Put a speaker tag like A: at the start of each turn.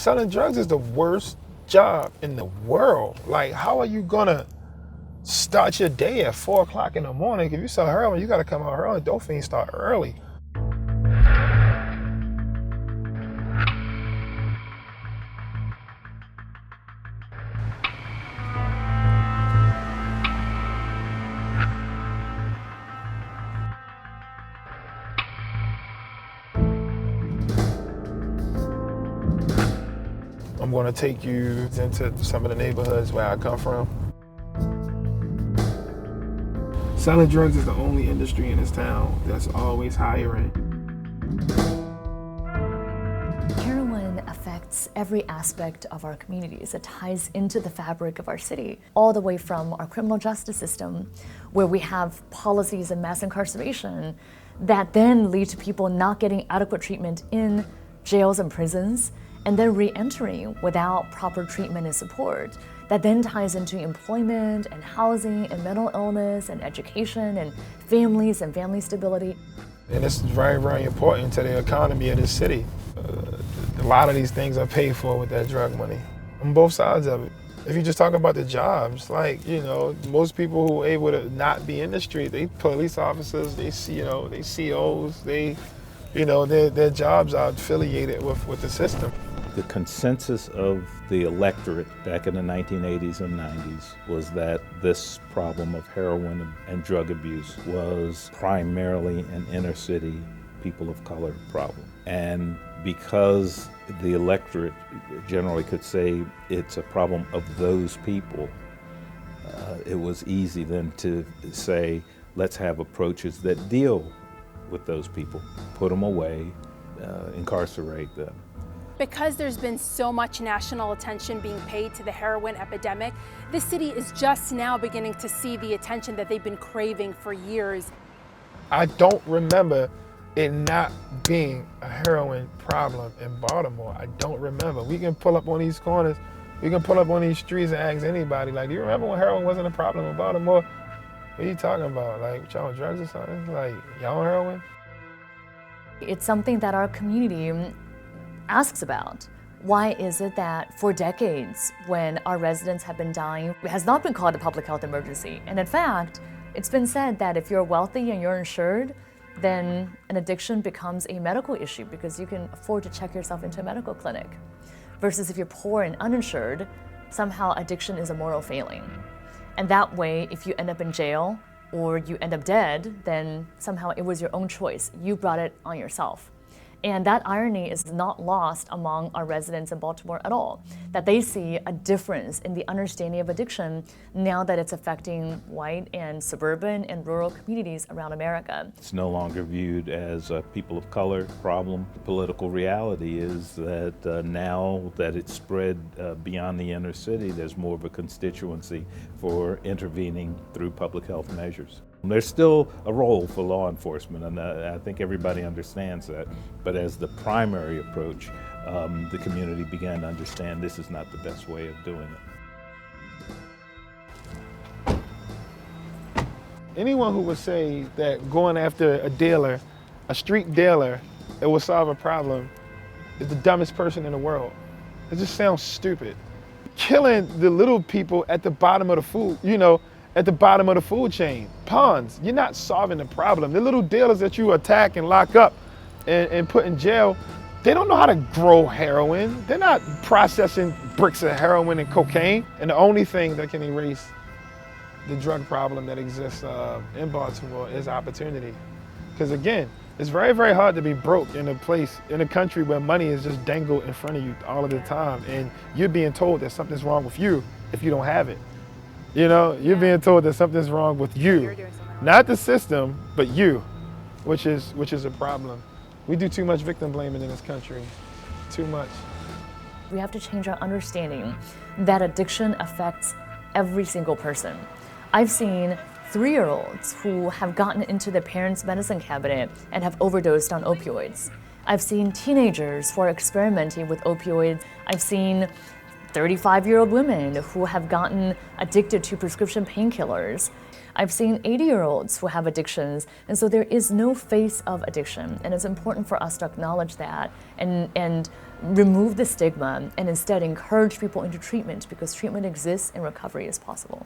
A: Selling drugs is the worst job in the world. Like, how are you gonna start your day at 4 o'clock in the morning? If you sell heroin, you gotta come out early. Dope fiends start early. I'm going to take you into some of the neighborhoods where I come from. Selling drugs is the only industry in this town that's always hiring.
B: Heroin affects every aspect of our communities. It ties into the fabric of our city, all the way from our criminal justice system, where we have policies and mass incarceration that then lead to people not getting adequate treatment in jails and prisons, and then re-entering without proper treatment and support. That then ties into employment and housing and mental illness and education and families and family stability.
A: And it's very, very important to the economy of this city. A lot of these things are paid for with that drug money on both sides of it. If you just talk about the jobs, like, you know, most people who are able to not be in the street, they police officers, they COs, their jobs are affiliated with the system.
C: The consensus of the electorate back in the 1980s and 90s was that this problem of heroin and drug abuse was primarily an inner city, people of color problem. And because the electorate generally could say it's a problem of those people, it was easy then to say, let's have approaches that deal with those people, put them away, incarcerate them.
D: Because there's been so much national attention being paid to the heroin epidemic, the city is just now beginning to see the attention that they've been craving for years.
A: I don't remember it not being a heroin problem in Baltimore. I don't remember. We can pull up on these corners, we can pull up on these streets and ask anybody, like, do you remember when heroin wasn't a problem in Baltimore? What are you talking about? Like, y'all on drugs or something? Like, y'all on heroin?
B: It's something that our community asks about. Why is it that for decades, when our residents have been dying, it has not been called a public health emergency? And in fact, it's been said that if you're wealthy and you're insured, then an addiction becomes a medical issue because you can afford to check yourself into a medical clinic. Versus if you're poor and uninsured, somehow addiction is a moral failing. And that way, if you end up in jail or you end up dead, then somehow it was your own choice. You brought it on yourself. And that irony is not lost among our residents in Baltimore at all, that they see a difference in the understanding of addiction now that it's affecting white and suburban and rural communities around America.
C: It's no longer viewed as a people of color problem. The political reality is that now that it's spread beyond the inner city, there's more of a constituency for intervening through public health measures. There's still a role for law enforcement, and I think everybody understands that. But as the primary approach, the community began to understand this is not the best way of doing it.
A: Anyone who would say that going after a dealer, a street dealer, it will solve a problem is the dumbest person in the world. It just sounds stupid. Killing the little people at the bottom of the food, at the bottom of the food chain, pawns, you're not solving the problem. The little dealers that you attack and lock up and put in jail, they don't know how to grow heroin. They're not processing bricks of heroin and cocaine. And the only thing that can erase the drug problem that exists in Baltimore is opportunity. Because again, it's very, very hard to be broke in a country where money is just dangled in front of you all of the time. And you're being told that something's wrong with you if you don't have it. You're being told that something's wrong with you. Not the system, but you, which is a problem. We do too much victim blaming in this country, too much.
B: We have to change our understanding that addiction affects every single person. I've seen 3-year-olds who have gotten into their parents' medicine cabinet and have overdosed on opioids. I've seen teenagers who are experimenting with opioids. I've seen 35-year-old women who have gotten addicted to prescription painkillers. I've seen 80-year-olds who have addictions, and so there is no face of addiction. And it's important for us to acknowledge that and remove the stigma and instead encourage people into treatment, because treatment exists and recovery is possible.